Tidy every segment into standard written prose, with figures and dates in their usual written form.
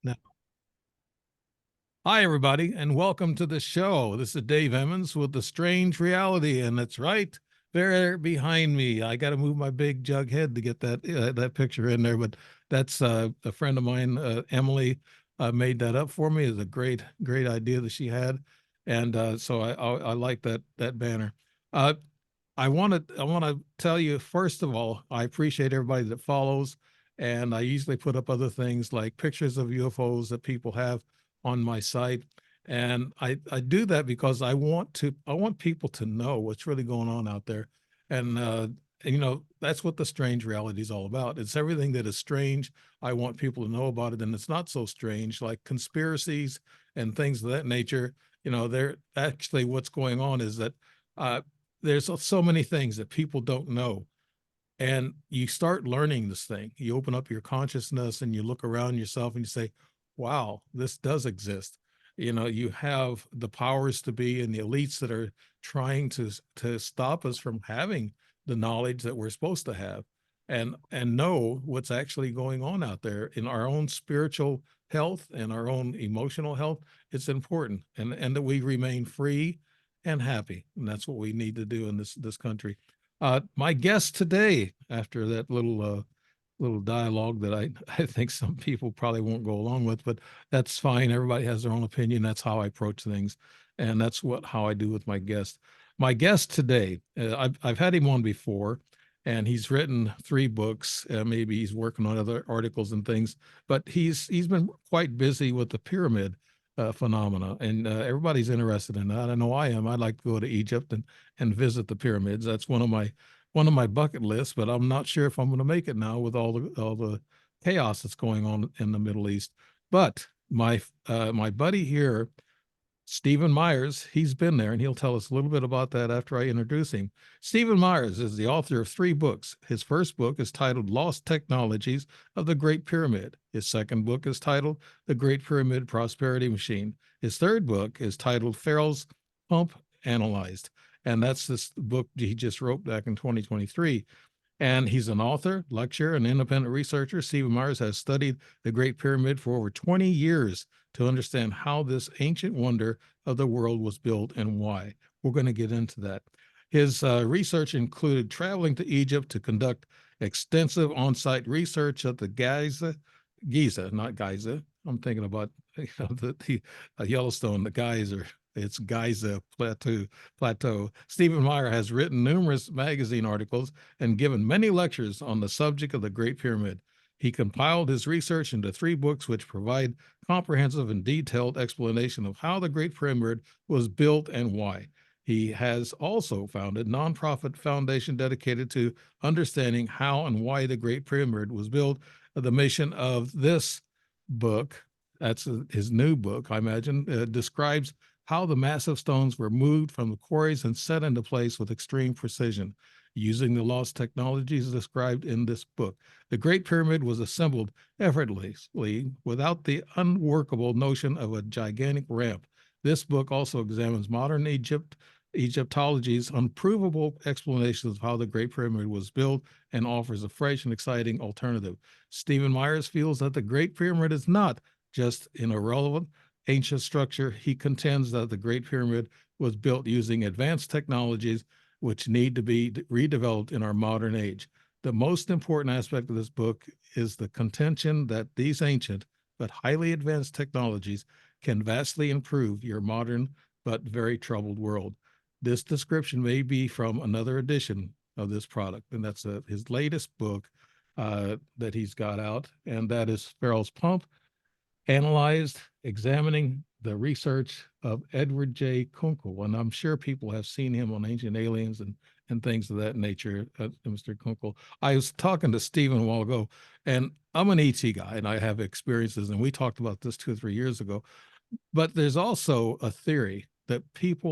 Now, hi, everybody, and welcome to the show. This is Dave Emmons with The Strange Reality, and that's right there behind me. I got to move my big jug head to get that picture in there, but that's a friend of mine, Emily, made that up for me. It's a great idea that she had, and so I like that banner. Uh, I want to tell you first of all, I appreciate everybody that follows, and I usually put up other things like pictures of UFOs that people have on my site, and I do that because I want people to know what's really going on out there, and that's what the strange reality is all about. It's everything that is strange. I want people to know about it, and it's not so strange, like conspiracies and things of that nature. They're actually what's going on is that. Uh, there's so many things that people don't know, and you start learning this thing. You open up your consciousness and you look around yourself and you say, wow, this does exist. You have the powers to be and the elites that are trying to stop us from having the knowledge that we're supposed to have, and know what's actually going on out there in our own spiritual health and our own emotional health. It's important, and that we remain free and happy, and that's what we need to do in this country. My guest today, after that little dialogue that I think some people probably won't go along with, but that's fine. Everybody has their own opinion. That's how I approach things, and that's how I do with my guest. My guest today, I've had him on before, and he's written 3 books. Maybe he's working on other articles and things, but he's been quite busy with the pyramid phenomena, and everybody's interested in that. I know I am. I'd like to go to Egypt and visit the pyramids. That's one of my bucket lists, but I'm not sure if I'm going to make it now with all the chaos that's going on in the Middle East. But my buddy here, Stephen Myers, he's been there, and he'll tell us a little bit about that after I introduce him. Stephen Myers is the author of 3 books. His first book is titled Lost Technologies of the Great Pyramid. His second book is titled The Great Pyramid Prosperity Machine. His third book is titled Pharaoh's Pump Analyzed. And that's this book he just wrote back in 2023. And he's an author, lecturer, and independent researcher. Stephen Myers has studied the Great Pyramid for over 20 years to understand how this ancient wonder of the world was built and why. We're going to get into that. His research included traveling to Egypt to conduct extensive on-site research at the Giza, not Giza. I'm thinking about the Yellowstone, the geyser. It's Giza Plateau. Stephen Meyer has written numerous magazine articles and given many lectures on the subject of the Great Pyramid. He compiled his research into 3 books, which provide comprehensive and detailed explanation of how the Great Pyramid was built and why. He has also founded a nonprofit foundation dedicated to understanding how and why the Great Pyramid was built. The mission of this book, that's his new book, I imagine, describes how the massive stones were moved from the quarries and set into place with extreme precision, using the lost technologies described in this book. The Great Pyramid was assembled effortlessly without the unworkable notion of a gigantic ramp. This book also examines modern Egyptology's unprovable explanations of how the Great Pyramid was built and offers a fresh and exciting alternative. Stephen Myers feels that the Great Pyramid is not just an irrelevant ancient structure. He contends that the Great Pyramid was built using advanced technologies which need to be redeveloped in our modern age. The most important aspect of this book is the contention that these ancient but highly advanced technologies can vastly improve your modern but very troubled world. This description may be from another edition of this product, and that's his latest book that he's got out, and that is Pharaoh's Pump Analyzed, examining the research of Edward J. Kunkel. And I'm sure people have seen him on Ancient Aliens and things of that nature, Mr. Kunkel. I was talking to Stephen a while ago, and I'm an ET guy, and I have experiences, and we talked about this 2 or 3 years ago. But there's also a theory that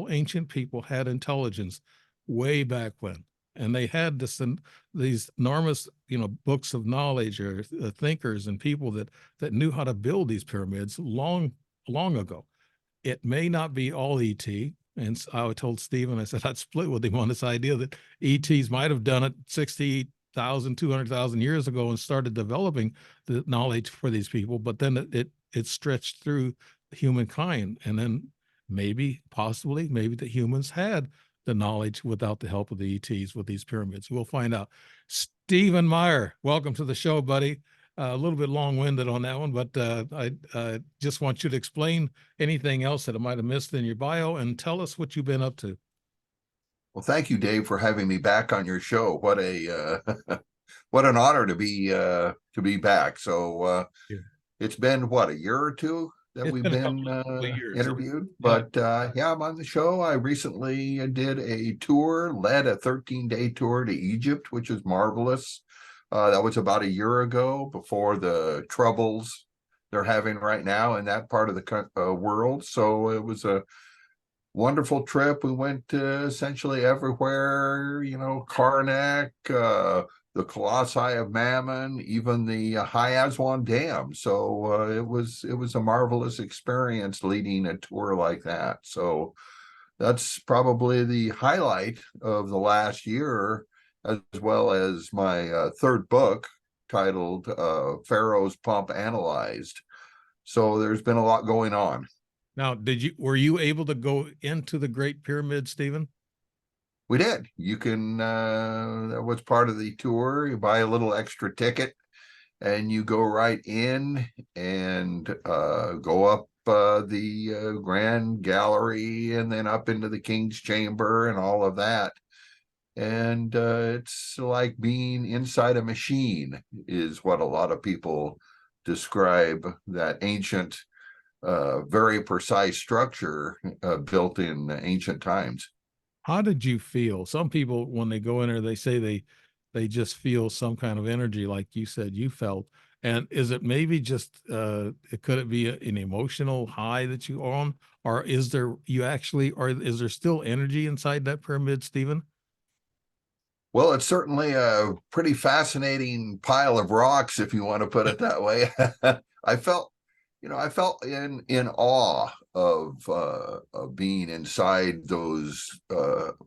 ancient people had intelligence way back when, and they had these enormous, books of knowledge, or thinkers and people that knew how to build these pyramids long ago. It may not be all ET. And I told Stephen, I said I'd split with him on this idea that ETs might have done it 60,000, 200,000 years ago and started developing the knowledge for these people, but then it stretched through humankind, and then maybe, possibly, maybe the humans had the knowledge without the help of the ETs with these pyramids. We'll find out. Stephen Meyer, welcome to the show, buddy. A little bit long-winded on that one, but I just want you to explain anything else that I might have missed in your bio and tell us what you've been up to. Well, thank you, Dave, for having me back on your show. What a what an honor to be back. So Yeah. it's been what, a year or two that It's we've been a been couple of years. interviewed. Yeah. But yeah, I'm on the show. I recently did a tour, led a 13-day tour to Egypt, which is marvelous. That was about a year ago, before the troubles they're having right now in that part of the world. So it was a wonderful trip. We went essentially everywhere, Karnak, the Colossi of Mammon, even the High Aswan Dam. So it was a marvelous experience leading a tour like that. So that's probably the highlight of the last year, as well as my third book titled Pharaoh's Pump Analyzed. So there's been a lot going on. Now, were you able to go into the Great Pyramid, Stephen? We did. You can, that was part of the tour. You buy a little extra ticket and you go right in and go up the Grand Gallery and then up into the King's Chamber and all of that. And it's like being inside a machine, is what a lot of people describe that ancient, very precise structure built in ancient times. How did you feel? Some people, when they go in there, they say they just feel some kind of energy, like you said you felt. And is it maybe just could it be an emotional high that you are on, or is there you actually, or is there still energy inside that pyramid, Stephen? Well, it's certainly a pretty fascinating pile of rocks, if you want to put it that way. I felt, I felt in awe of being inside those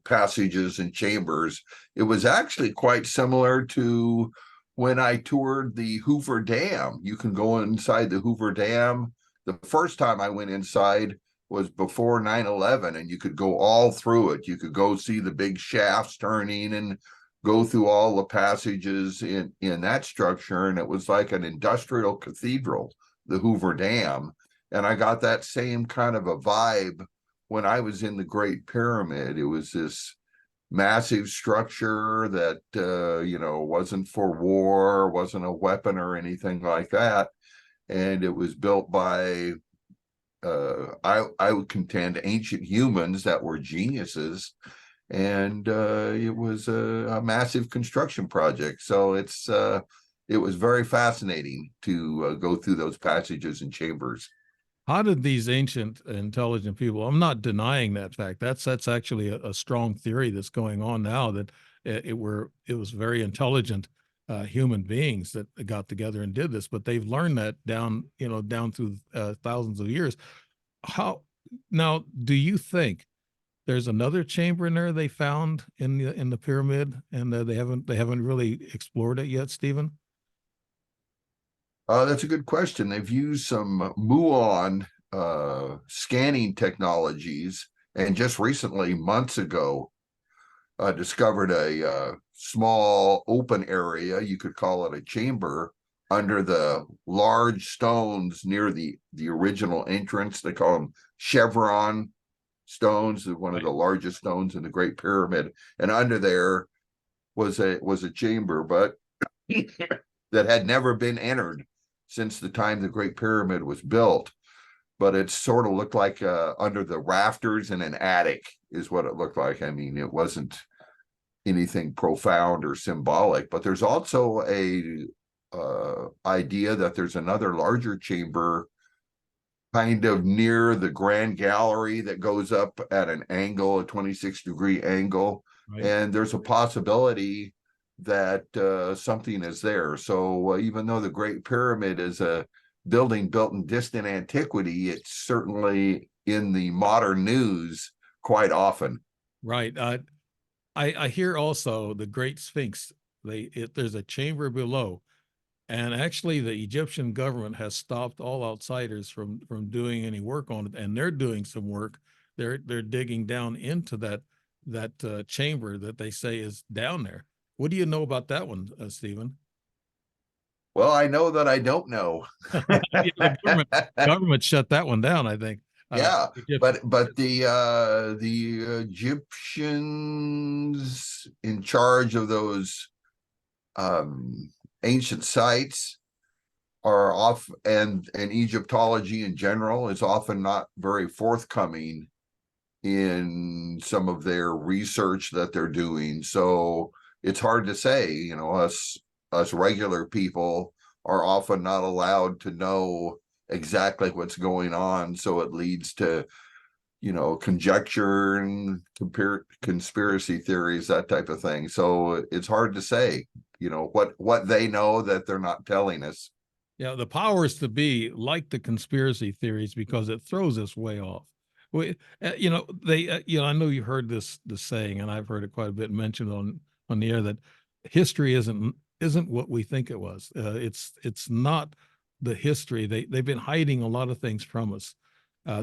passages and chambers. It was actually quite similar to when I toured the Hoover Dam. You can go inside the Hoover Dam. The first time I went inside was before 9/11, and you could go all through it. You could go see the big shafts turning and go through all the passages in that structure, and it was like an industrial cathedral, the Hoover Dam. And I got that same kind of a vibe when I was in the Great Pyramid. It was this massive structure that wasn't for war, wasn't a weapon or anything like that, and it was built by I would contend ancient humans that were geniuses, and it was a massive construction project. So it was very fascinating to go through those passages and chambers. How did these ancient intelligent people, I'm not denying that fact. That's actually a strong theory that's going on now, that it was very intelligent human beings that got together and did this, but they've learned that down through thousands of years. How now do you think there's another chamber in there they found in the pyramid, and they haven't really explored it yet, Stephen? That's a good question. They've used some muon scanning technologies, and just recently, months ago, discovered a small open area. You could call it a chamber under the large stones near the original entrance. They call them chevron stones, one of Right. the largest stones in the Great Pyramid. And under there was a chamber, but that had never been entered since the time the Great Pyramid was built. But it sort of looked like under the rafters in an attic is what it looked like. I mean, it wasn't anything profound or symbolic, but there's also a idea that there's another larger chamber kind of near the Grand Gallery that goes up at an angle, a 26-degree angle. Right. And there's a possibility that something is there. So even though the Great Pyramid is a building built in distant antiquity, it's certainly in the modern news quite often. Right. I hear also the Great Sphinx. There's a chamber below, And actually, the Egyptian government has stopped all outsiders from doing any work on it, and they're doing some work. They're digging down into that chamber that they say is down there. What do you know about that one, Stephen? Well, I know that I don't know. Yeah, the government shut that one down, I think. Yeah, Egyptian. but the Egyptians in charge of those ancient sites are off, and Egyptology in general is often not very forthcoming in some of their research that they're doing. So it's hard to say, us regular people are often not allowed to know exactly what's going on. So it leads to, conjecture and conspiracy theories, that type of thing. So it's hard to say, what they know that they're not telling us. Yeah, the powers to be like the conspiracy theories because it throws us way off. I know you heard this saying, and I've heard it quite a bit mentioned on the air that history isn't what we think it was. It's not the history. They've been hiding a lot of things from us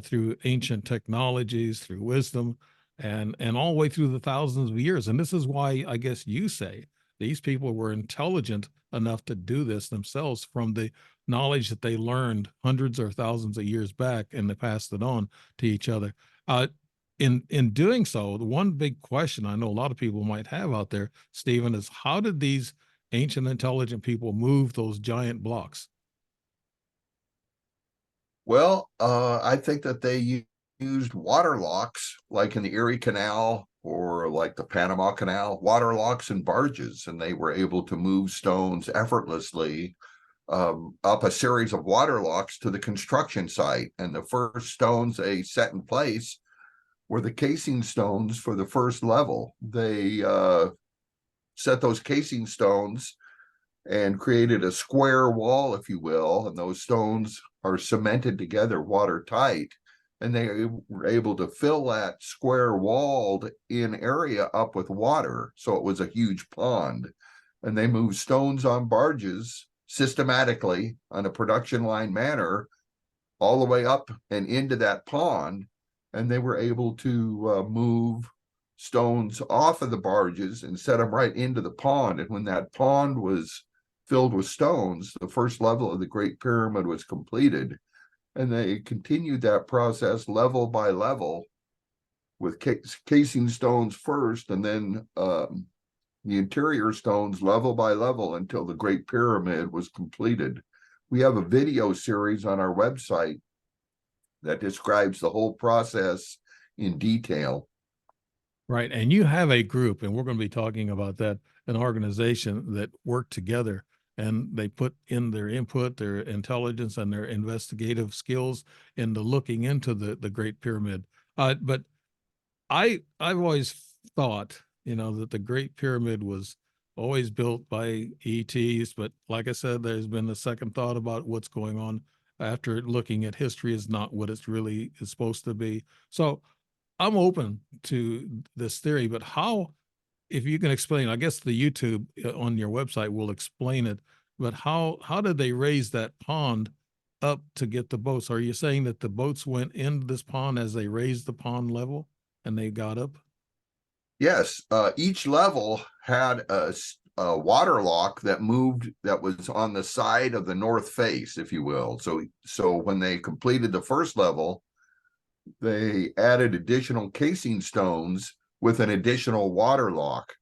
through ancient technologies, through wisdom, and all the way through the thousands of years. And this is why I guess you say these people were intelligent enough to do this themselves from the knowledge that they learned hundreds or thousands of years back, and they passed it on to each other. Uh, in doing so, the one big question I know a lot of people might have out there, Stephen, is how did these ancient intelligent people move those giant blocks? Well, I think that they used water locks, like in the Erie Canal or like the Panama Canal, water locks and barges, and they were able to move stones effortlessly up a series of water locks to the construction site. And the first stones they set in place were the casing stones for the first level. They set those casing stones and created a square wall, if you will, and those stones are cemented together watertight. And they were able to fill that square walled in area up with water. So it was a huge pond. And they moved stones on barges systematically on a production line manner all the way up and into that pond. And they were able to move stones off of the barges and set them right into the pond. And when that pond was filled with stones, the first level of the Great Pyramid was completed. And they continued that process level by level with casing stones first, and then the interior stones level by level until the Great Pyramid was completed. We have a video series on our website that describes the whole process in detail. Right. And you have a group, and we're going to be talking about that, an organization that work together and they put in their input, their intelligence, and their investigative skills into looking into the Great Pyramid. But I've always thought, that the Great Pyramid was always built by ETs. But like I said, there's been a second thought about what's going on after looking at history is not what it's really is supposed to be. So I'm open to this theory, but how, if you can explain, I guess the YouTube on your website will explain it, but how did they raise that pond up to get the boats? Are you saying that the boats went into this pond as they raised the pond level and they got up? Yes, each level had a water lock that moved, that was on the side of the north face, if you will. So when they completed the first level, they added additional casing stones with an additional water lock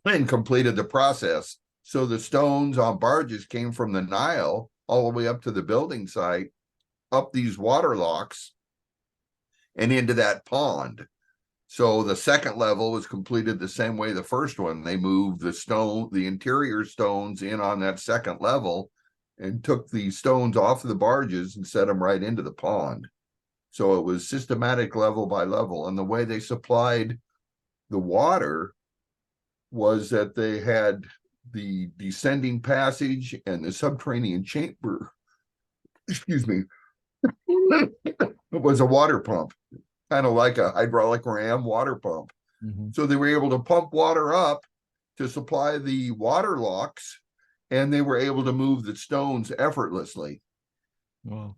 and completed the process. So the stones on barges came from the Nile all the way up to the building site, up these water locks, and into that pond. So the second level was completed the same way the first one. They moved the interior stones in on that second level and took the stones off of the barges and set them right into the pond. So it was systematic level by level. And the way they supplied the water was that they had the descending passage and the subterranean chamber, excuse me, it was a water pump, kind of like a hydraulic ram water pump. So they were able to pump water up to supply the water locks and they were able to move the stones effortlessly. Well,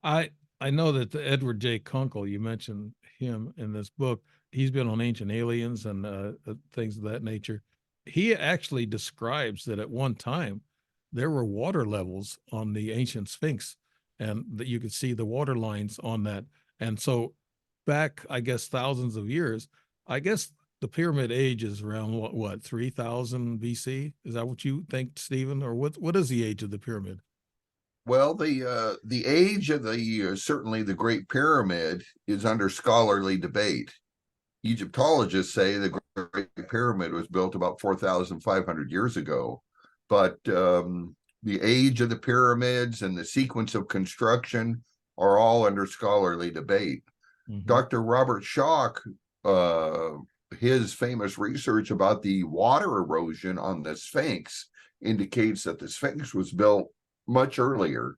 I I know that the Edward J. Kunkel, you mentioned him in this book. He's been on Ancient Aliens and things of that nature. He actually describes that at one time there were water levels on the ancient Sphinx, and that you could see the water lines on that. And so, back, I guess, thousands of years, I guess the pyramid age is around what 3,000 BC? Is that what you think, Stephen? Or what is the age of the pyramid? Well, the age of the certainly the Great Pyramid is under scholarly debate. Egyptologists say the Great Pyramid was built about 4,500 years ago, but the age of the pyramids and the sequence of construction are all under scholarly debate. Mm-hmm. Dr. Robert Schoch, uh, his famous research about the water erosion on the Sphinx indicates that the Sphinx was built much earlier.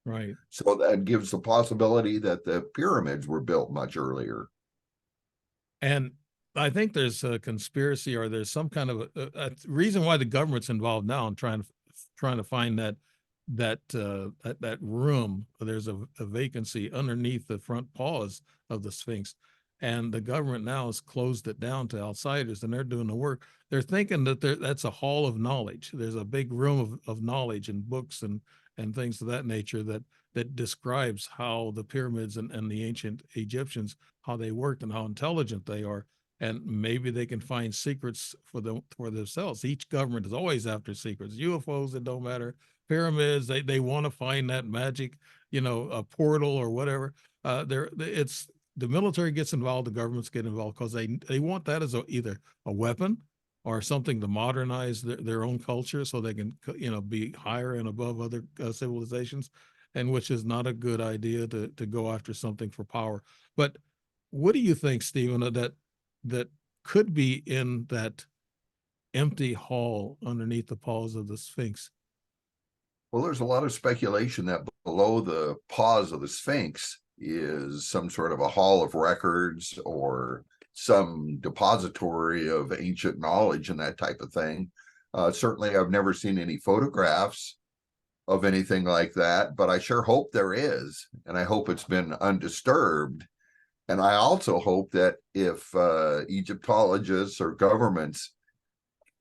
Right. So that gives the possibility that the pyramids were built much earlier. And I think there's a conspiracy, or there's some kind of a reason why the government's involved now in trying to find that room. There's a vacancy underneath the front paws of the Sphinx, and the government now has closed it down to outsiders, and they're doing the work. They're thinking that that's a hall of knowledge. There's a big room of knowledge and books and things of that nature that describes how the pyramids and the ancient Egyptians, how they worked and how intelligent they are. And maybe they can find secrets for themselves. Each government is always after secrets. UFOs, it don't matter. Pyramids, they want to find that magic, a portal or whatever. It's the military gets involved, the governments get involved because they want that as either a weapon or something to modernize their own culture so they can be higher and above other civilizations, and which is not a good idea to go after something for power. But what do you think, Stephen, that could be in that empty hall underneath the paws of the Sphinx? Well, there's a lot of speculation that below the paws of the Sphinx is some sort of a hall of records or some depository of ancient knowledge and that type of thing. Certainly, I've never seen any photographs of anything like that, but I sure hope there is, and I hope it's been undisturbed. And I also hope that if Egyptologists or governments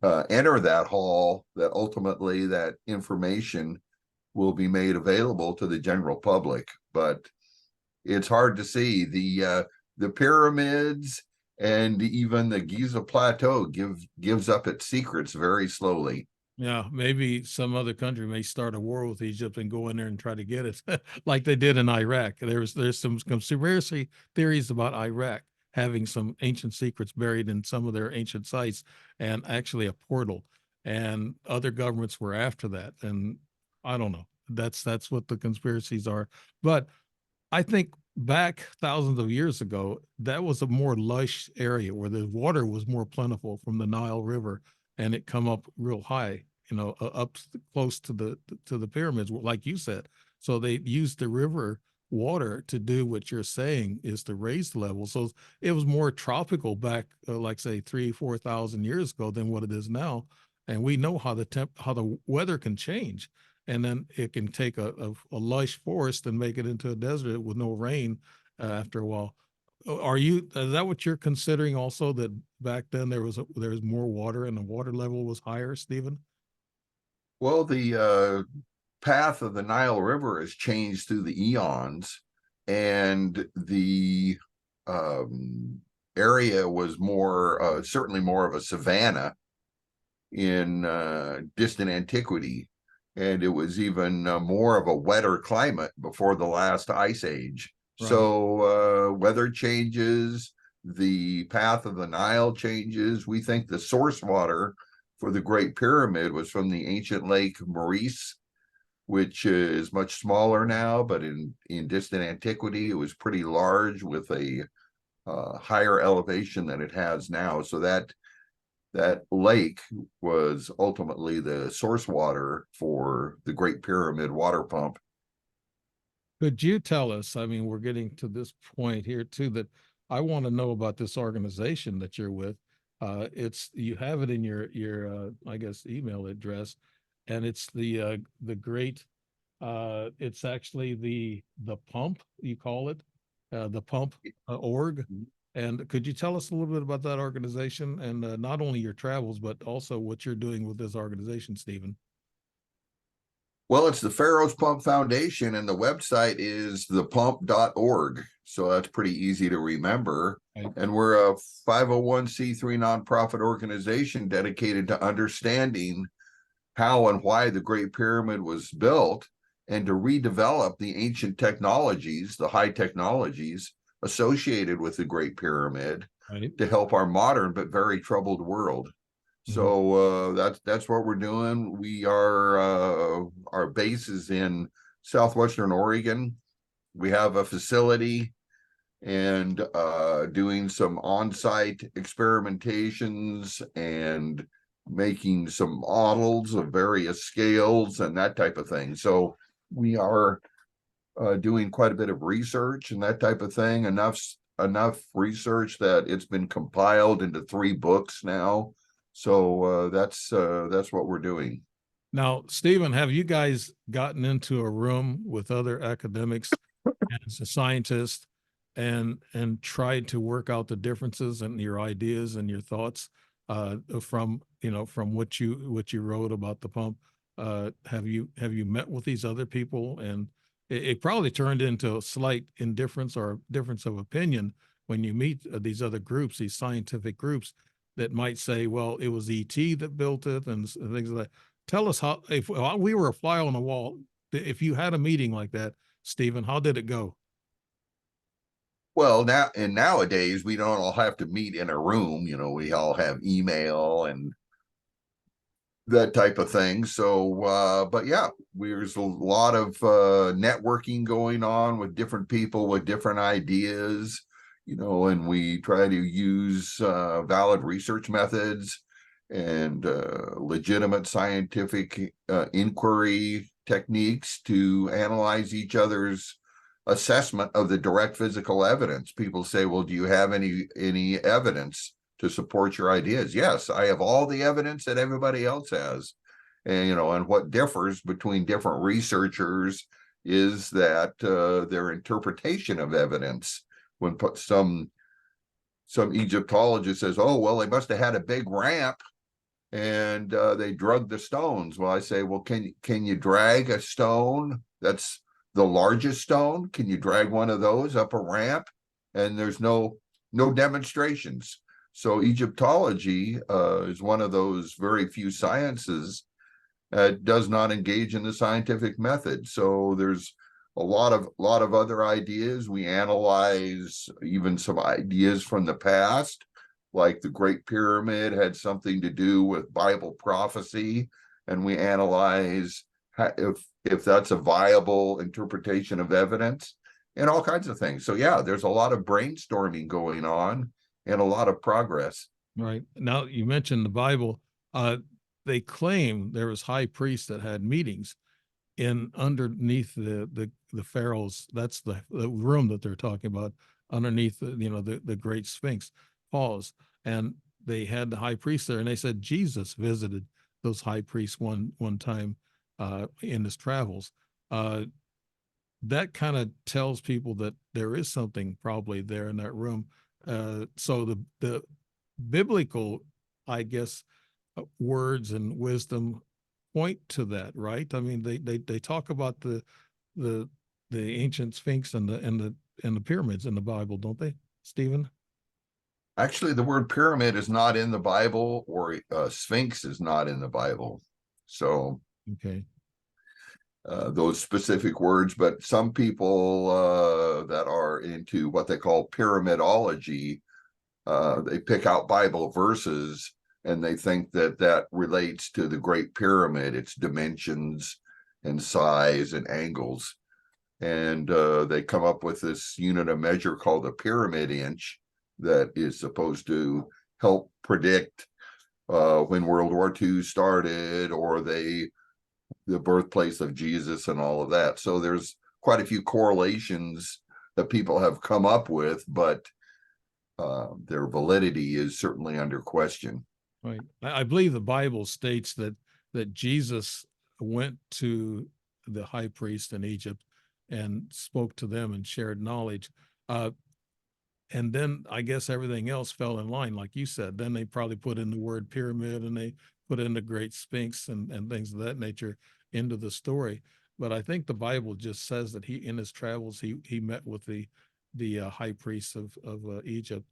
enter that hall, that ultimately that information will be made available to the general public. But it's hard to see the pyramids and even the Giza Plateau gives up its secrets very slowly. Yeah, maybe some other country may start a war with Egypt and go in there and try to get it, like they did in Iraq. There's some conspiracy theories about Iraq having some ancient secrets buried in some of their ancient sites, and actually a portal. And other governments were after that, and I don't know. That's what the conspiracies are. But I think back thousands of years ago, that was a more lush area where the water was more plentiful from the Nile River, and it come up real high, up close to the pyramids, like you said. So they used the river water to do what you're saying is to raise the level. So it was more tropical back, like say 3, 4,000 years ago than what it is now. And we know how the weather can change, and then it can take a lush forest and make it into a desert with no rain after a while. Is that what you're considering also, that back then there was more water and the water level was higher, Stephen? Well, the path of the Nile River has changed through the eons, and the um, area was more certainly more of a savanna in distant antiquity, and it was even more of a wetter climate before the last ice age. Right. So weather changes, the path of the Nile changes. We think the source water for the Great Pyramid was from the ancient lake Maurice, which is much smaller now, but in distant antiquity, it was pretty large with a higher elevation than it has now. So that lake was ultimately the source water for the Great Pyramid water pump. Could you tell us? I mean, we're getting to this point here too, that I want to know about this organization that you're with. It's you have it in your I guess email address. and it's the great. It's actually the pump, you call it, the pump org. And could you tell us a little bit about that organization and not only your travels, but also what you're doing with this organization, Stephen? Well, it's the Pharaoh's Pump Foundation, and the website is thepump.org. So that's pretty easy to remember. Right. And we're a 501c3 nonprofit organization dedicated to understanding how and why the Great Pyramid was built and to redevelop the ancient technologies, the high technologies associated with the Great Pyramid Right. to help our modern but very troubled world. Mhm. So that's what we're doing. We are our base is in southwestern Oregon. We have a facility and doing some on-site experimentations and making some models of various scales and that type of thing. So we are doing quite a bit of research and that type of thing. Enough research that it's been compiled into 3 books now. So that's what we're doing. Now, Stephen, have you guys gotten into a room with other academics as a scientist and tried to work out the differences and your ideas and your thoughts from from what you wrote about the pump? Have you met with these other people? And it probably turned into a slight indifference or difference of opinion when you meet these other groups, these scientific groups that might say, well, it was ET that built it and things like that. Tell us how, if we were a fly on the wall, if you had a meeting like that, Stephen, how did it go? Well, nowadays we don't all have to meet in a room. We all have email and that type of thing. So, but yeah, there's a lot of networking going on with different people with different ideas, and we try to use valid research methods and legitimate scientific inquiry techniques to analyze each other's assessment of the direct physical evidence. People say, well, do you have any evidence to support your ideas? Yes, I have all the evidence that everybody else has. And what differs between different researchers is that their interpretation of evidence. When some Egyptologist says, oh, well, they must have had a big ramp and they drug the stones. Well, I say, well, can you drag a stone that's the largest stone? Can you drag one of those up a ramp? And there's no demonstrations. So Egyptology is one of those very few sciences that does not engage in the scientific method. So there's a lot of other ideas. We analyze even some ideas from the past, like the Great Pyramid had something to do with Bible prophecy, and we analyze if that's a viable interpretation of evidence and all kinds of things. So yeah, there's a lot of brainstorming going on and a lot of progress. Right. Now you mentioned the Bible. They claim there was high priests that had meetings in underneath the Pharaoh's. That's the room that they're talking about underneath the Great Sphinx pause. And they had the high priest there, and they said Jesus visited those high priests one time in his travels. Uh, that kind of tells people that there is something probably there in that room. So the biblical, I guess, words and wisdom point to that, right? I mean, they talk about the the ancient Sphinx and the pyramids in the Bible, don't they, Stephen? Actually, the word pyramid is not in the Bible, or Sphinx is not in the Bible. So Okay. those specific words, but some people that are into what they call pyramidology, they pick out Bible verses and they think that that relates to the Great Pyramid, its dimensions and size and angles. And they come up with this unit of measure called the pyramid inch that is supposed to help predict when World War II started, or the birthplace of Jesus and all of that. So there's quite a few correlations that people have come up with, but their validity is certainly under question. Right. I believe the Bible states that Jesus went to the high priest in Egypt and spoke to them and shared knowledge. Uh, and then I guess everything else fell in line, like you said. Then they probably put in the word pyramid, and they put in the Great Sphinx and things of that nature into the story. But I think the Bible just says that he, in his travels, he met with the high priest of Egypt.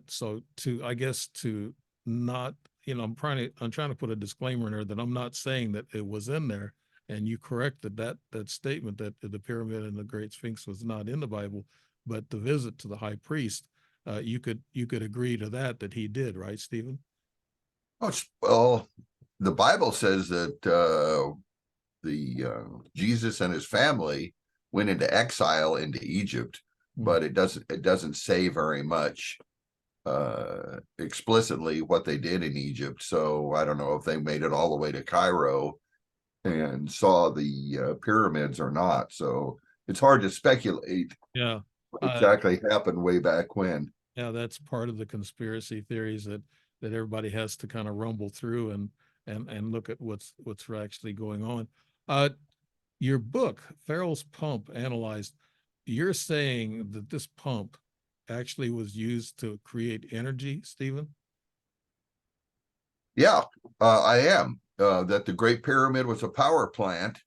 So to, I guess, to not, I'm trying to put a disclaimer in there that I'm not saying that it was in there. And you corrected that statement that the pyramid and the Great Sphinx was not in the Bible, but the visit to the high priest, you could agree to that he did, right, Stephen? Well, the Bible says that the Jesus and his family went into exile into Egypt, but it doesn't say very much explicitly what they did in Egypt. So I don't know if they made it all the way to Cairo and saw the pyramids or not. So it's hard to speculate Yeah. what Uh, exactly happened way back when. yeah, that's part of the conspiracy theories that everybody has to kind of rumble through and look at what's actually going on. Uh, your book, Pharaoh's Pump Analyzed, you're saying that this pump actually was used to create energy, Stephen? Yeah, I am. That the Great Pyramid was a power plant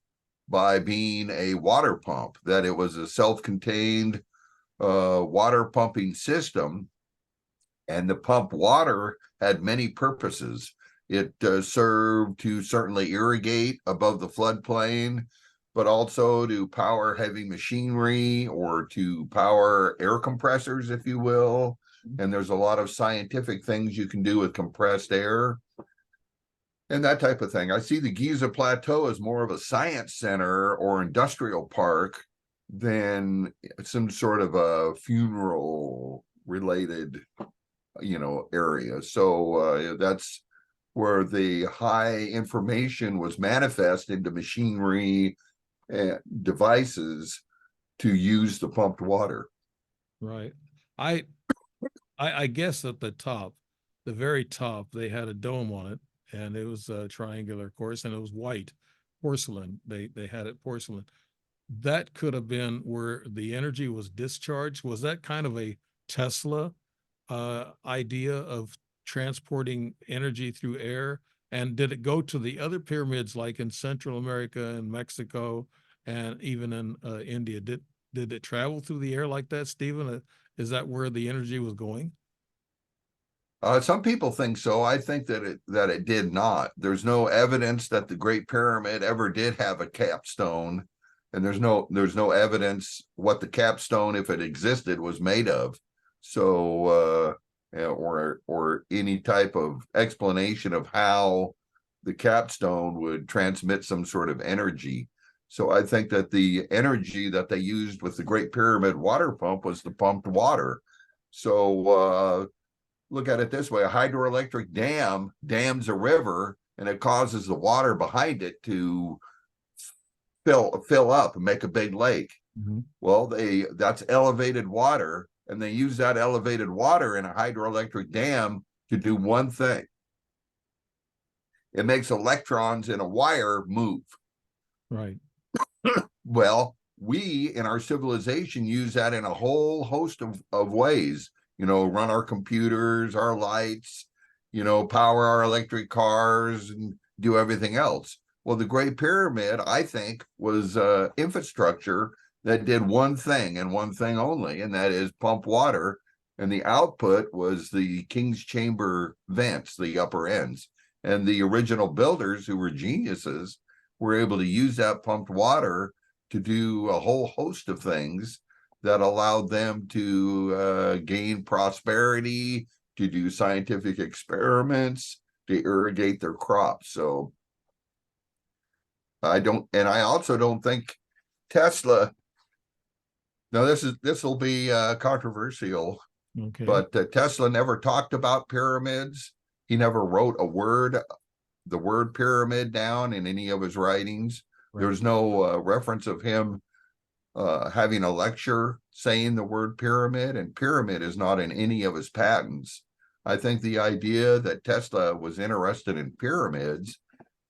by being a water pump, that it was a self-contained water pumping system, and the pump water had many purposes. It served to certainly irrigate above the floodplain, but also to power heavy machinery or to power air compressors, if you will. And there's a lot of scientific things you can do with compressed air and that type of thing. I see the Giza Plateau as more of a science center or industrial park than some sort of a funeral related, area. So that's where the high information was manifest into machinery and devices to use the pumped water. Right. I I guess at the top, the very top, they had a dome on it, and it was a triangular, of course, and it was white porcelain. They had it porcelain. That could have been where the energy was discharged. Was that kind of a Tesla idea of transporting energy through air? And did it go to the other pyramids like in Central America and Mexico and even in India? Did it travel through the air like that, Stephen? Is that where the energy was going? Some people think so. I think that it did not. There's no evidence that the Great Pyramid ever did have a capstone, and there's no evidence what the capstone, if it existed, was made of. So or any type of explanation of how the capstone would transmit some sort of energy. So I think that the energy that they used with the Great Pyramid water pump was the pumped water. So look at it this way: a hydroelectric dam dams a river, and it causes the water behind it to fill up and make a big lake. Mhm. Well, that's elevated water, and they use that elevated water in a hydroelectric dam to do one thing: it makes electrons in a wire move. Right. Well, we in our civilization use that in a whole host of ways, run our computers, our lights, power our electric cars and do everything else. Well, the Great Pyramid, I think, was infrastructure that did one thing and one thing only, and that is pump water. And the output was the King's Chamber vents, the upper ends. And the original builders, who were geniuses, were able to use that pumped water to do a whole host of things that allowed them to gain prosperity, to do scientific experiments, to irrigate their crops. So I also don't think Tesla. Now this will be controversial, Okay. but Tesla never talked about pyramids. He never wrote the word pyramid down in any of his writings. Right. There's no reference of him having a lecture saying the word pyramid, and pyramid is not in any of his patents. I think the idea that Tesla was interested in pyramids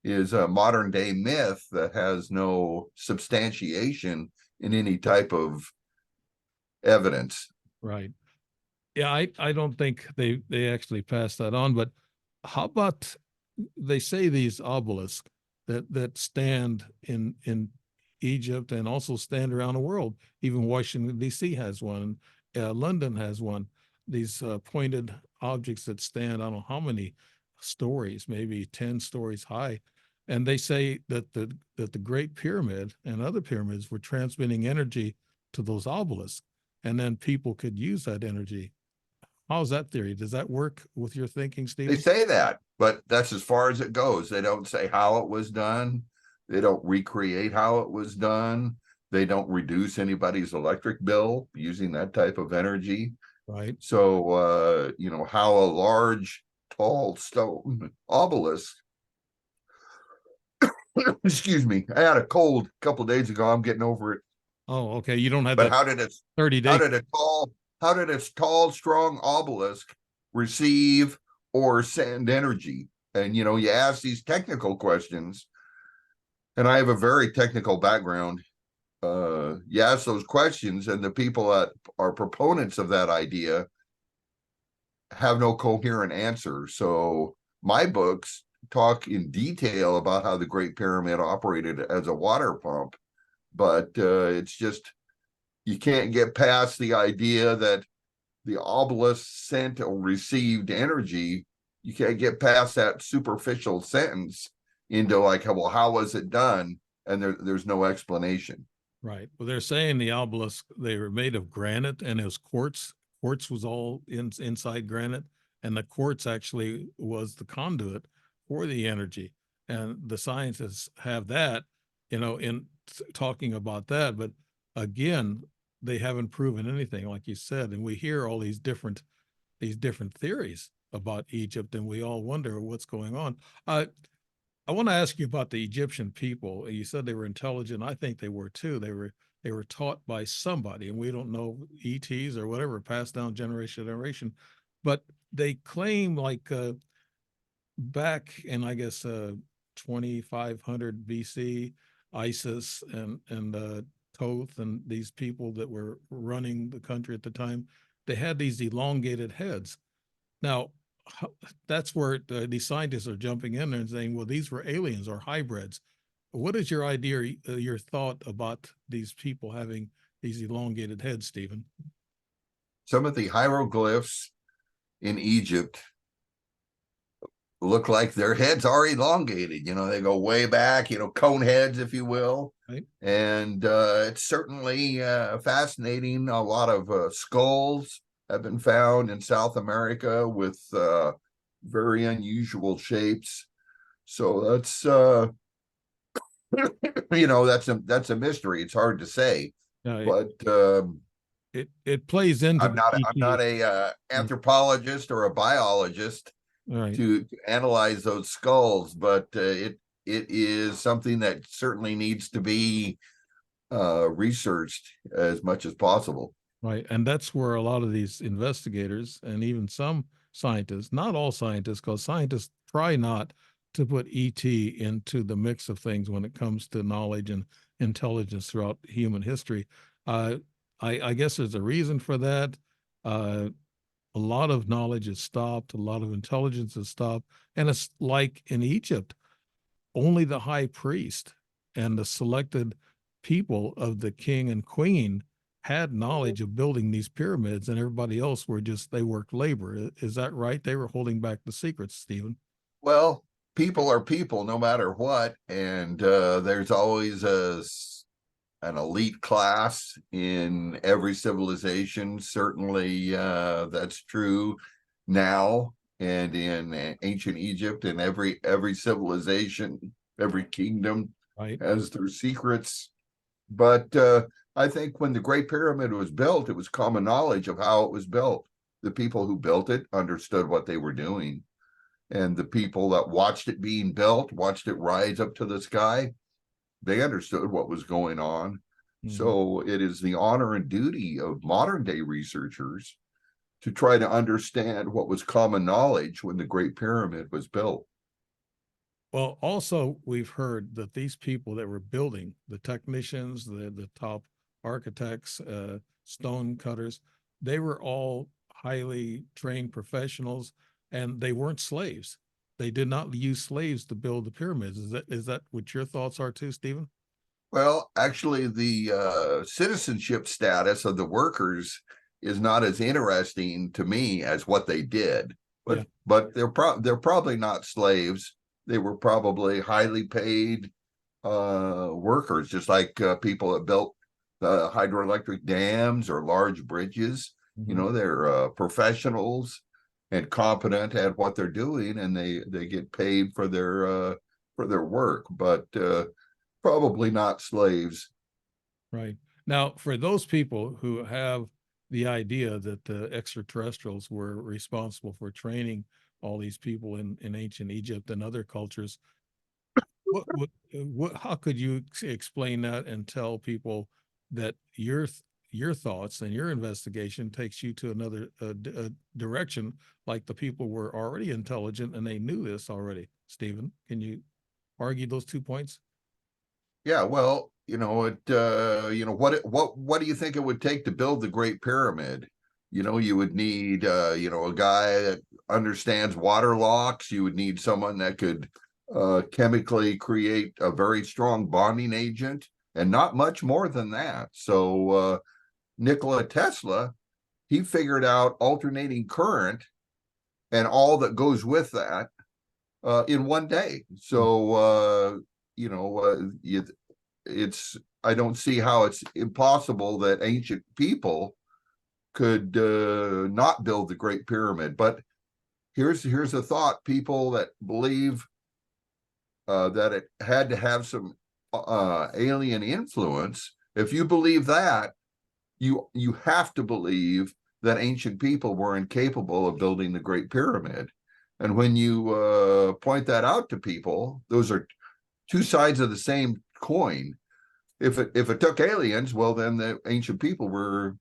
is a modern day myth that has no substantiation in any type of evidence. Right. Yeah, I don't think they actually passed that on, but how about they say these obelisks that stand in Egypt and also stand around the world. Even Washington D.C. has one. London has one. These pointed objects that stand, I don't know how many stories, maybe 10 stories high, and they say that the Great Pyramid and other pyramids were transmitting energy to those obelisks, and then people could use that energy. How's that theory? Does that work with your thinking, They Stephen? say that, but that's as far as it goes. They don't say how it was done. They don't recreate how it was done. They don't reduce anybody's electric bill using that type of energy. Right. So, how a large, tall stone obelisk, excuse me, I had a cold a couple of days ago. I'm getting over it. Oh, okay. You don't have But that 30 how day. did a tall, strong obelisk receive or send energy? And you ask these technical questions, and I have a very technical background. You ask those questions, and the people that are proponents of that idea have no coherent answer. So my books talk in detail about how the Great Pyramid operated as a water pump, but it's just you can't get past the idea that the obelisk sent or received energy. You can't get past that superficial sentence into like, well, how was it done? And there's no explanation. Right. Well, they're saying the obelisk, they were made of granite and it was quartz. Quartz was all inside granite, and the quartz actually was the conduit for the energy. And the scientists have that, in talking about that. But again, they haven't proven anything, like you said. And we hear all these different theories about Egypt, and we all wonder what's going on. I want to ask you about the Egyptian people. You said they were intelligent. I think they were too. They were taught by somebody, and we don't know ETs or whatever, passed down generation to generation. But they claim like back in, I guess, 2500 BC, ISIS and Thoth and these people that were running the country at the time, they had these elongated heads. Now, that's where these scientists are jumping in there and saying, well, these were aliens or hybrids. What is your idea, your thought about these people having these elongated heads, Stephen? Some of the hieroglyphs in Egypt look like their heads are elongated. They go way back, cone heads, if you will. Right. And it's certainly fascinating. A lot of skulls have been found in South America with very unusual shapes. So that's that's a mystery. It's hard to say, Uh, but it plays into I'm the not ET. a Right. anthropologist or a biologist Right. to analyze those skulls, but it is something that certainly needs to be researched as much as possible. Right. And that's where a lot of these investigators and even some scientists, not all scientists, because scientists try not to put ET into the mix of things when it comes to knowledge and intelligence throughout human history. Uh, I guess there's a reason for that. Uh, a lot of knowledge is stopped, a lot of intelligence is stopped. And it's like in Egypt, only the high priest and the selected people of the king and queen had knowledge of building these pyramids, and everybody else were just they worked labor. Is that right? They were holding back the secrets, Stephen. Well, people are people no matter what, and there's always an elite class in every civilization. Certainly, that's true now and in ancient Egypt, and every civilization, every kingdom Right. has their secrets. But I think when the Great Pyramid was built, it was common knowledge of how it was built. The people who built it understood what they were doing, and the people that watched it being built, watched it rise up to the sky, they understood what was going on. Mhm. So it is the honor and duty of modern day researchers to try to understand what was common knowledge when the Great Pyramid was built. Well, also we've heard that these people that were building, the technicians, the top architects, stone cutters, they were all highly trained professionals, and they weren't slaves. They did not use slaves to build the pyramids. Is that what your thoughts are too, Stephen? Well, actually, the citizenship status of the workers is not as interesting to me as what they did. Yeah. But they're probably not slaves. They were probably highly paid workers, just like people that built hydroelectric dams or large bridges. You Mhm. know, they're professionals and competent at what they're doing, and they get paid for their work. But probably not slaves. Right. Now, for those people who have the idea that the extraterrestrials were responsible for training all these people in ancient Egypt and other cultures, how could you explain that and tell people that your thoughts and your investigation takes you to another direction, like the people were already intelligent and they knew this already? Stephen, can you argue those 2 points? Yeah, well, what do you think it would take to build the Great Pyramid? You would need a guy that understands water locks. You would need someone that could chemically create a very strong bonding agent, and not much more than that. So Nikola Tesla, he figured out alternating current and all that goes with that in one day. So you know, it's I don't see how it's impossible that ancient people could not build the Great Pyramid. But here's a thought: people that believe that it had to have some alien influence. If you believe that, you have to believe that ancient people were incapable of building the Great Pyramid. And when you point that out to people, those are two sides of the same coin. If it took aliens, well, then the ancient people were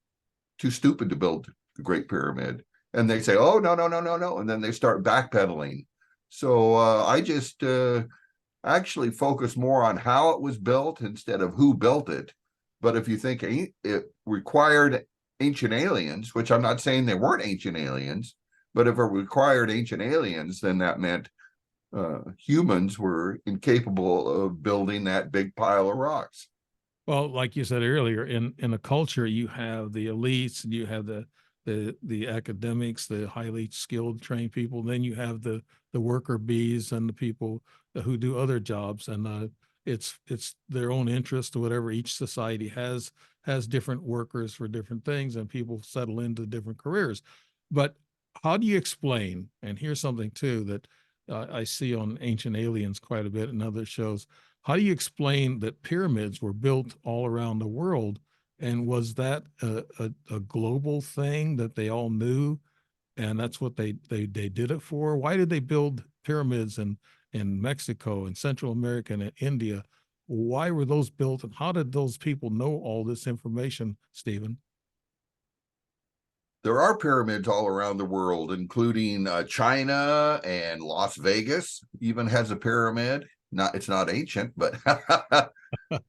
too stupid to build the Great Pyramid, and they say, "Oh, no, no, no, no, no," and then they start backpedaling. So I just actually focus more on how it was built instead of who built it. But if you think it required ancient aliens, which I'm not saying they weren't ancient aliens, but if it required ancient aliens, then that meant humans were incapable of building that big pile of rocks. Well, like you said earlier, in a culture, you have the elites, and you have the academics, the highly skilled, trained people. Then you have the worker bees and the people who do other jobs, and it's their own interest or whatever. Each society has different workers for different things, and people settle into different careers. But how do you explain? And here's something too that I see on Ancient Aliens quite a bit and other shows. How do you explain that pyramids were built all around the world? And was that a global thing that they all knew? And that's what they did it for? Why did they build pyramids in Mexico and Central America and India? Why were those built? And how did those people know all this information, Stephen? There are pyramids all around the world, including China, and Las Vegas even has a pyramid. It's not ancient, but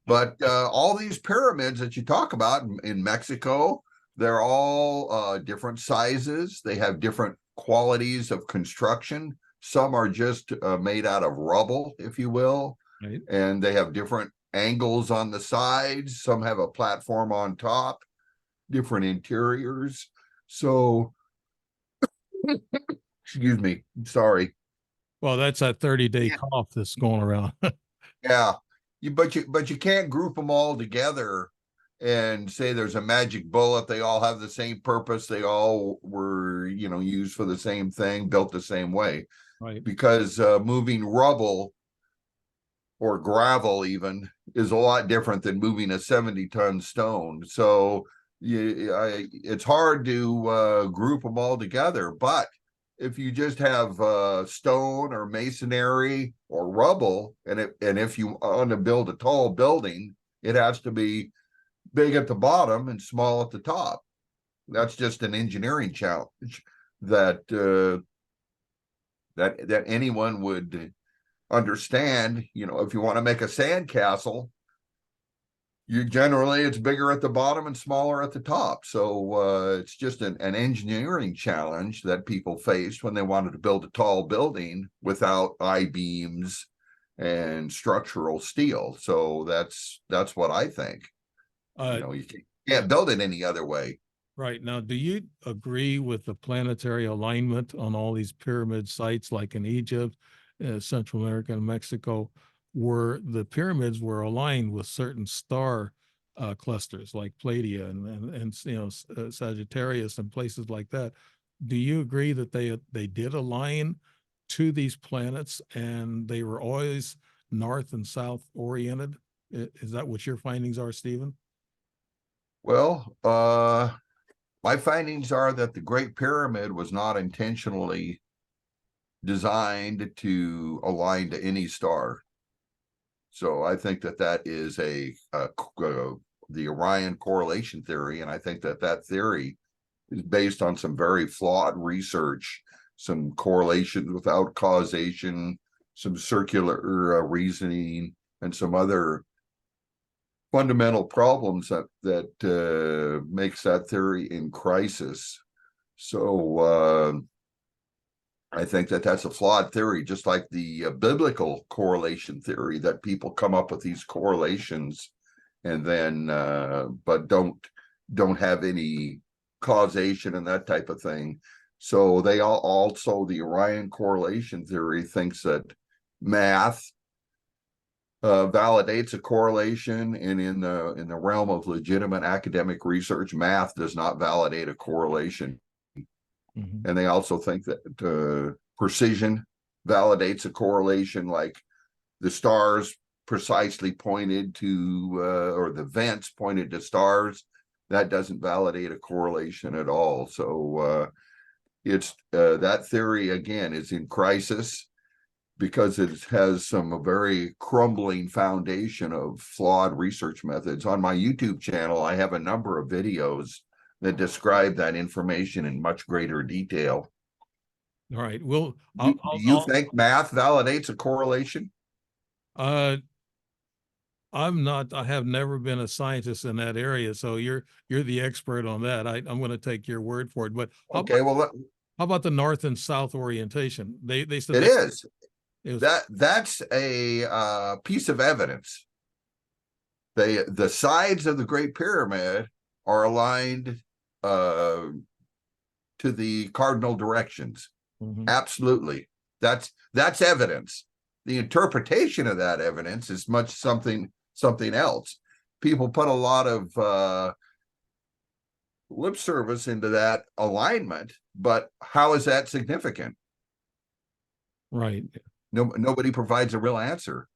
but all these pyramids that you talk about in Mexico, they're all different sizes. They have different qualities of construction. Some are just made out of rubble, if you will, Right. and they have different angles on the sides. Some have a platform on top, different interiors. So, excuse me, sorry. Well, that's that 30-day Yeah. cough that's going around. Yeah, but you can't group them all together and say there's a magic bullet. They all have the same purpose. They all were, used for the same thing, built the same way. Right. Because moving rubble or gravel even is a lot different than moving a 70-ton stone. So it's hard to group them all together. But if you just have stone or masonry or rubble, and if you want to build a tall building, it has to be big at the bottom and small at the top. That's just an engineering challenge that that anyone would understand, if you want to make a sand castle, it's bigger at the bottom and smaller at the top. So it's just an engineering challenge that people faced when they wanted to build a tall building without I-beams and structural steel. So that's what I think. You can't build it any other way. Right. Now, do you agree with the planetary alignment on all these pyramid sites, like in Egypt, Central America, and Mexico, where the pyramids were aligned with certain star clusters like Pleiadian and Sagittarius and places like that? Do you agree that they did align to these planets and they were always north and south oriented? Is that what your findings are, Stephen? Well, my findings are that the Great Pyramid was not intentionally designed to align to any star. So I think that is the Orion correlation theory, and I think that theory is based on some very flawed research, some correlations without causation, some circular reasoning, and some other fundamental problems that makes that theory in crisis. So I think that's a flawed theory, just like the biblical correlation theory, that people come up with these correlations and then but don't have any causation and that type of thing. So they also, the Orion correlation theory thinks that math validates a correlation, and in the realm of legitimate academic research, math does not validate a correlation. Mm-hmm. And they also think that precision validates a correlation, like the stars precisely pointed to, or the vents pointed to stars. That doesn't validate a correlation at all. So it's that theory, again, is in crisis, because it has some very crumbling foundation of flawed research methods. On my YouTube channel, I have a number of videos that describe that information in much greater detail. All right. Well, do you think math validates a correlation? I have never been a scientist in that area, so you're the expert on that. I'm going to take your word for it. But okay, how about the north and south orientation? They said it is. That's a piece of evidence. The sides of the Great Pyramid are aligned to the cardinal directions. Mm-hmm. Absolutely. That's evidence. The interpretation of that evidence is much something else. People put a lot of lip service into that alignment, but how is that significant? Right. Nobody provides a real answer.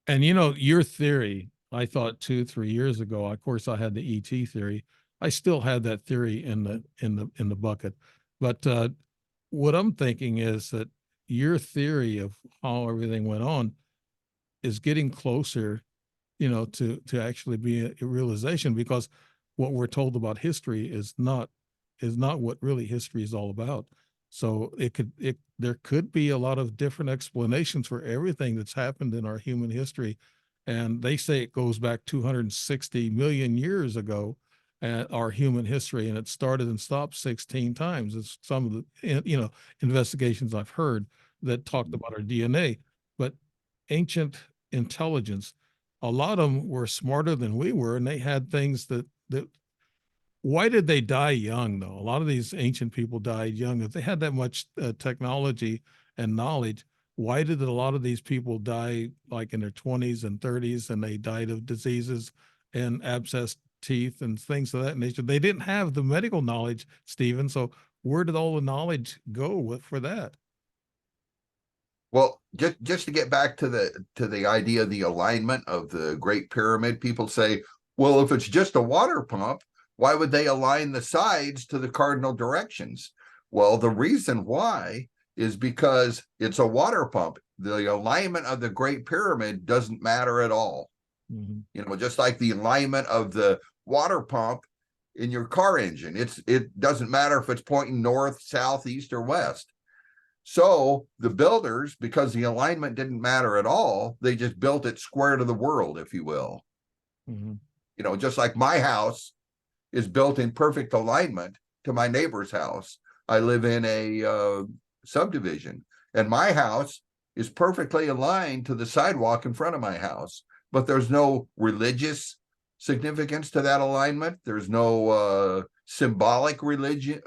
And your theory, I thought 2-3 years ago, of course I had the ET theory. I still had that theory in the bucket. But what I'm thinking is that your theory of how everything went on is getting closer, to actually be a realization, because what we're told about history is not what really history is all about. So there could be a lot of different explanations for everything that's happened in our human history. And they say it goes back 260 million years ago, our human history, and it started and stopped 16 times. It's some of the investigations I've heard that talked about our DNA. But ancient intelligence, a lot of them were smarter than we were, and they had things that why did they die young, though? A lot of these ancient people died young. If they had that much technology and knowledge, why did a lot of these people die like in their 20s and 30s, and they died of diseases and abscessed teeth and things of that nature? They didn't have the medical knowledge, Stephen. So where did all the knowledge go for that? Well, just to get back to the idea of the alignment of the Great Pyramid, people say, well, if it's just a water pump, why would they align the sides to the cardinal directions? Well, the reason why is because it's a water pump. The alignment of the Great Pyramid doesn't matter at all. Mm-hmm. Just like the alignment of the water pump in your car engine. It doesn't matter if it's pointing north, south, east, or west. So the builders, because the alignment didn't matter at all, they just built it square to the world, if you will. Mm-hmm. You know, just like my house is built in perfect alignment to my neighbor's house. I live in a subdivision, and my house is perfectly aligned to the sidewalk in front of my house. But there's no religious significance to that alignment. There's no symbolic religion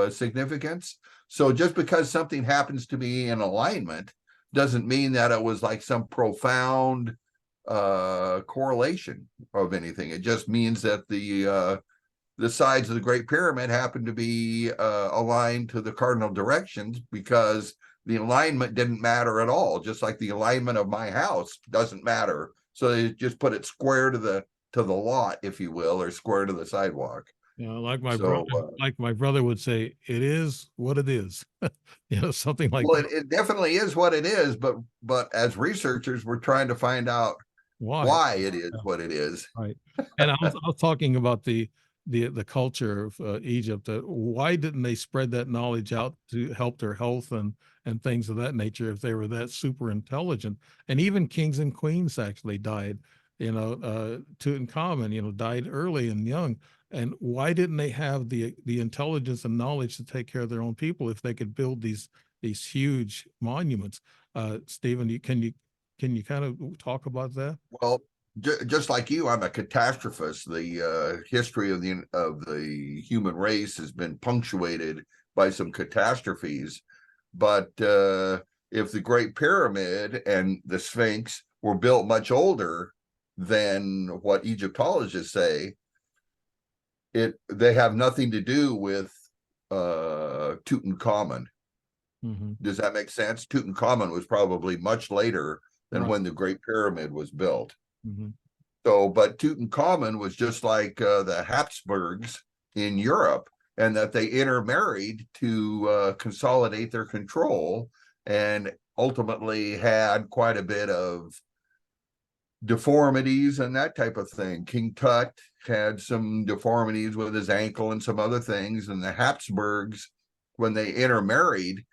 significance. So just because something happens to be in alignment doesn't mean that it was like some profound correlation of anything. It just means that the sides of the Great Pyramid happen to be aligned to the cardinal directions, because the alignment didn't matter at all. Just like the alignment of my house doesn't matter, so they just put it square to the lot, if you will, or square to the sidewalk. You know, like my brother, So like my brother would say, it is what it is. You know, something like well, that. it definitely is what it is, but as researchers, we're trying to find out Why? why it is Yeah, what it is. right. And I was talking about the culture of Egypt. Why didn't they spread that knowledge out to help their health and things of that nature if they were that super intelligent? And even kings and queens actually died. You know, Tutankhamun, you know, died early and young. And why didn't they have the intelligence and knowledge to take care of their own people if they could build these huge monuments? Stephen, can you kind of talk about that? Well, just like you, I'm a catastrophist. The history of the human race has been punctuated by some catastrophes. But if the Great Pyramid and the Sphinx were built much older than what Egyptologists say, they have nothing to do with Tutankhamun. Hmm. Does that make sense? Tutankhamun was probably much later than Right. when the Great Pyramid was built. Hmm. So, but Tutankhamun was just like the Habsburgs in Europe, and that they intermarried to consolidate their control, and ultimately had quite a bit of deformities and that type of thing. King Tut had some deformities with his ankle and some other things, and the Habsburgs, when they intermarried,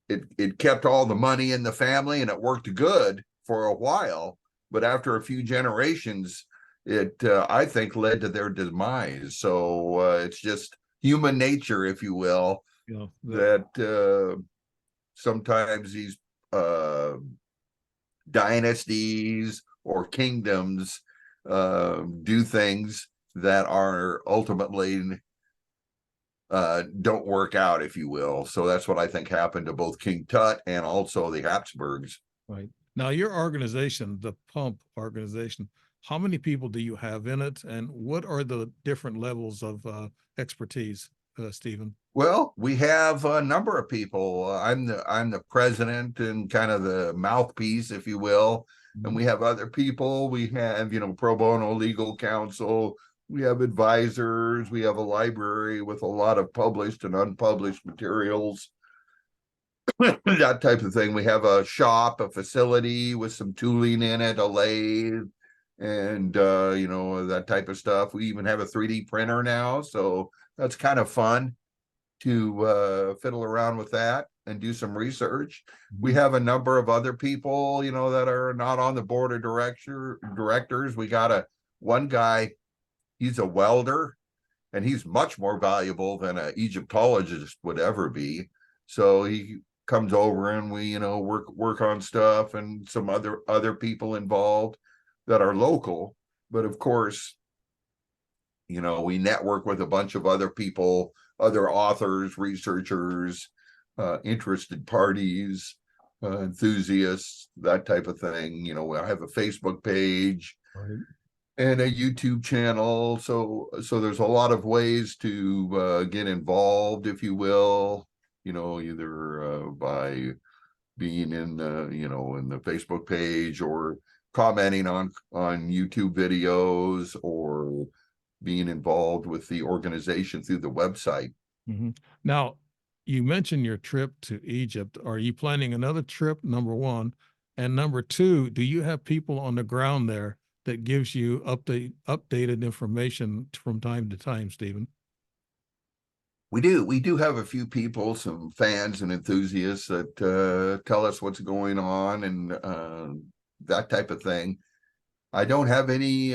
it kept all the money in the family, and it worked good for a while. But after a few generations, it I think led to their demise. So it's just human nature, if you will, You know, that sometimes these uh, dynasties or kingdoms do things that are ultimately don't work out, if you will. So that's what I think happened to both King Tut and also the Habsburgs. right. Now, your organization, the Pump organization, how many people do you have in it, and what are the different levels of expertise, Stephen? Well, we have a number of people. I'm the president and kind of the mouthpiece, if you will. And Mhm. we have other people. We have, pro bono legal counsel. We have advisors. We have a library with a lot of published and unpublished materials, that type of thing. We have a shop, a facility with some tooling in it, a lathe, and that type of stuff. We even have a 3D printer now, so that's kind of fun to fiddle around with that and do some research. We Mhm. have a number of other people, that are not on the board of directors. We got one guy, he's a welder, and he's much more valuable than an Egyptologist would ever be. So he comes over and we, work on stuff, and some other people involved that are local. But of course, we network with a bunch of other people, other authors, researchers, interested parties, enthusiasts, that type of thing. I have a Facebook page Right. and a YouTube channel. So there's a lot of ways to get involved, if you will. Either by being in the Facebook page, or commenting on YouTube videos, or being involved with the organization through the website. Hmm. Now, you mentioned your trip to Egypt. Are you planning another trip, number one? And number two, do you have people on the ground there that gives you updated information from time to time, Stephen? We do have a few people, some fans and enthusiasts that tell us what's going on and that type of thing. I don't have any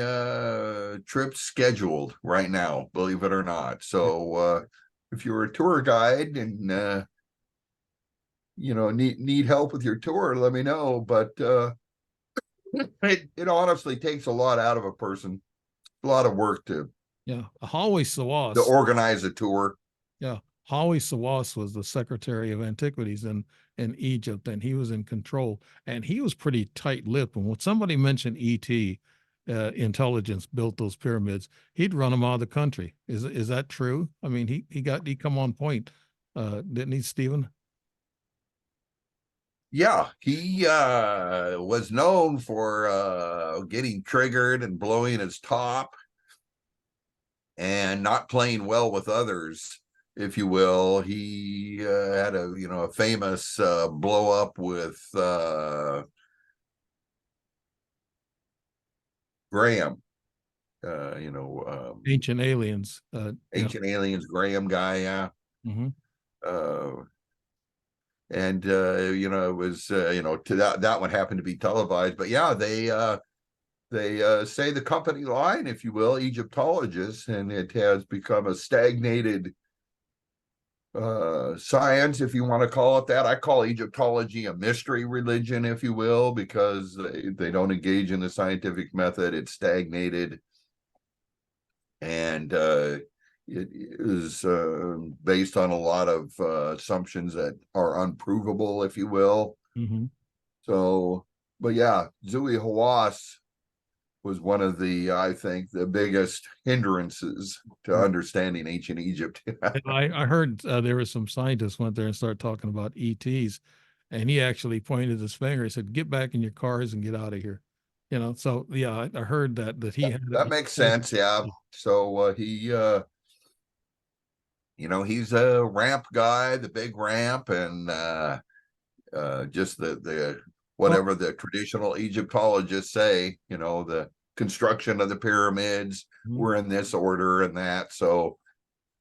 trips scheduled right now, believe it or not. So if you're a tour guide and need help with your tour, let me know. But it honestly takes a lot out of a person, a lot of work Yeah, Howie to Sawas. organize a tour. Yeah, Howie Sawas was the Secretary of Antiquities in Egypt, and he was in control, and he was pretty tight-lipped. And when somebody mentioned ET, intelligence built those pyramids, he'd run them out of the country. Is that true? I mean, he come on point, didn't he, Stephen? Yeah, he was known for getting triggered and blowing his top and not playing well with others, if you will. He had a famous blow up with Graham, Ancient aliens. Yeah. Ancient Aliens Graham guy, yeah. Hmm. Uh, and it was to that one happened to be televised, but yeah, they say the company line, if you will, Egyptologists, and it has become a stagnated science, if you want to call it that. I call Egyptology a mystery religion, if you will, because they don't engage in the scientific method. It's stagnated, and it is based on a lot of assumptions that are unprovable, if you will. Hmm. So, but yeah, Zui Hawass was one of the, I think, the biggest hindrances to understanding ancient Egypt. I heard there was some scientists went there and started talking about ETs, and he actually pointed his finger. He said, "Get back in your cars and get out of here." So yeah, I heard that he had That makes sense, yeah. So he's a ramp guy, the big ramp, and just the well, whatever the traditional Egyptologists say, the construction of the pyramids mhm. were in this order and that. So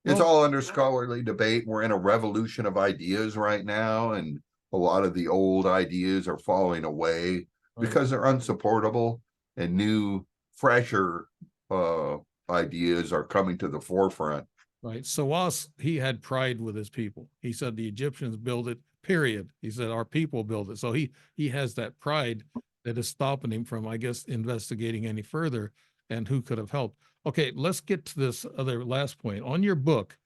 it's well, all under scholarly debate. We're in a revolution of ideas right now, and a lot of the old ideas are falling away right. because they're unsupportable, and new, fresher uh, ideas are coming to the forefront. Right. Sawas, he had pride with his people. He said the Egyptians built it, period. He said our people built it. So he has that pride that is stopping him from, I guess, investigating any further and who could have helped. Okay, let's get to this other last point. On your book,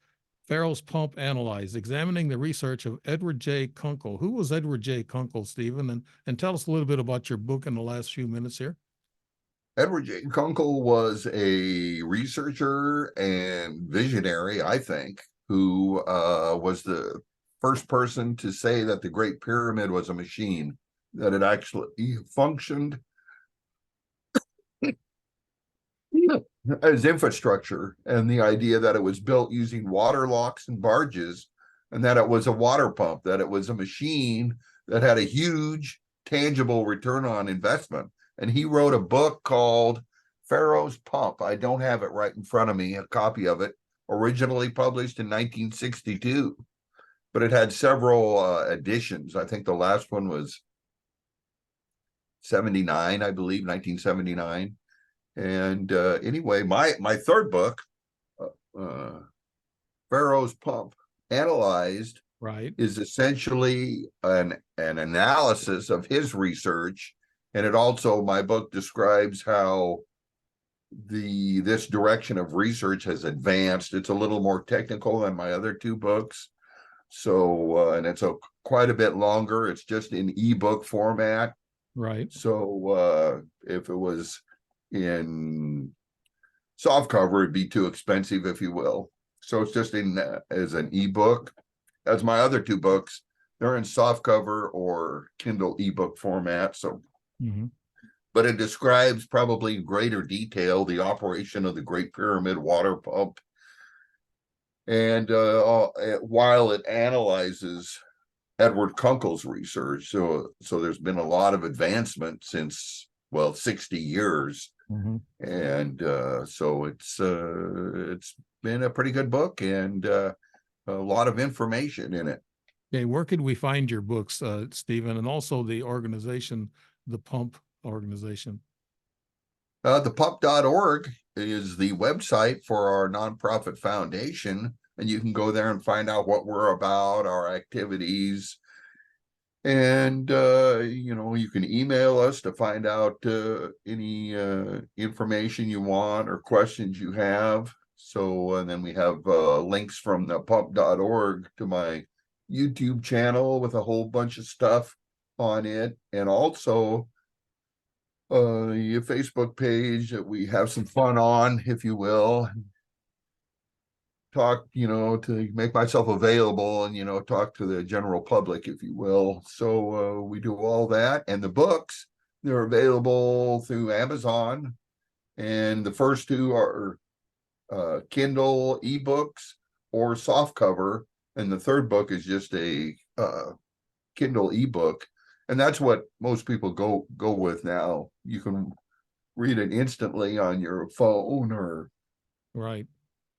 Pharaoh's Pump Analyzed, examining the research of Edward J. Kunkel. Who was Edward J. Kunkel, Stephen? And tell us a little bit about your book in the last few minutes here. Edward J. Kunkel was a researcher and visionary, I think, who was the first person to say that the Great Pyramid was a machine, that it actually functioned as infrastructure, and the idea that it was built using water locks and barges, and that it was a water pump, that it was a machine that had a huge tangible return on investment. And he wrote a book called Pharaoh's Pump. I don't have it right in front of me, a copy of it, originally published in 1962, but it had several editions. I think the last one was 79, I believe, 1979. And anyway, my third book, uh, Pharaoh's Pump Analyzed, Right. is essentially an analysis of his research, and it also, my book describes how this direction of research has advanced. It's a little more technical than my other two books. So and it's quite a bit longer. It's just in ebook format. Right. So if it was in soft cover, it'd be too expensive, if you will. So it's just in as an ebook. As my other two books, they're in soft cover or Kindle ebook format. So, Mm-hmm. but it describes probably in greater detail the operation of the Great Pyramid water pump, and while it analyzes Edward Kunkel's research. So there's been a lot of advancement since, well, 60 years. Mm-hmm. And so it's been a pretty good book, and a lot of information in it. Okay, where could we find your books, Stephen, and also the organization, the Pump organization? The pup.org is the website for our nonprofit foundation, and you can go there and find out what we're about, our activities. And you can email us to find out any information you want or questions you have. So, and then we have links from the pup.org to my YouTube channel with a whole bunch of stuff on it, and also your Facebook page that we have some fun on, if you will. Talk, to make myself available and, talk to the general public, if you will. So we do all that. And the books, they're available through Amazon. And the first two are Kindle ebooks or softcover. And the third book is just a Kindle ebook. And that's what most people go with now. You can read it instantly on your phone or Right.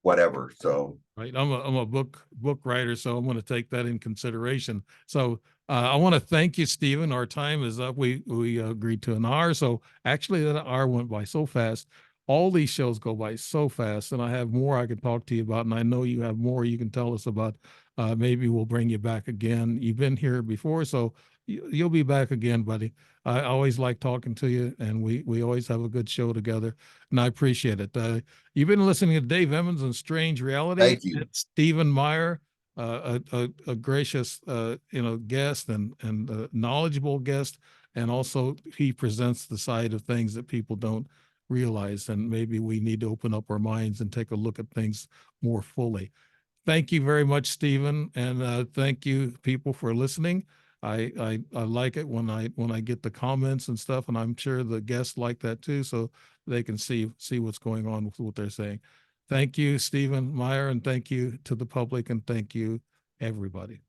whatever. So Right. I'm a book writer, so I'm going to take that in consideration. So I want to thank you, Stephen. Our time is up. We agreed to an hour, so actually that hour went by so fast. All these shows go by so fast, and I have more I can talk to you about, and I know you have more you can tell us about. Maybe we'll bring you back again. You've been here before, so you'll be back again, buddy. I always like talking to you, and we always have a good show together, and I appreciate it. You've been listening to Dave Emmons and Strange Reality. thank you. It's Stephen Meyer, a gracious guest and knowledgeable guest, and also he presents the side of things that people don't realize, and maybe we need to open up our minds and take a look at things more fully. Thank you very much, Stephen, and thank you, people, for listening. I like it when I get the comments and stuff, and I'm sure the guests like that too, so they can see what's going on with what they're saying. Thank you, Stephen Meyer, and thank you to the public, and thank you, everybody.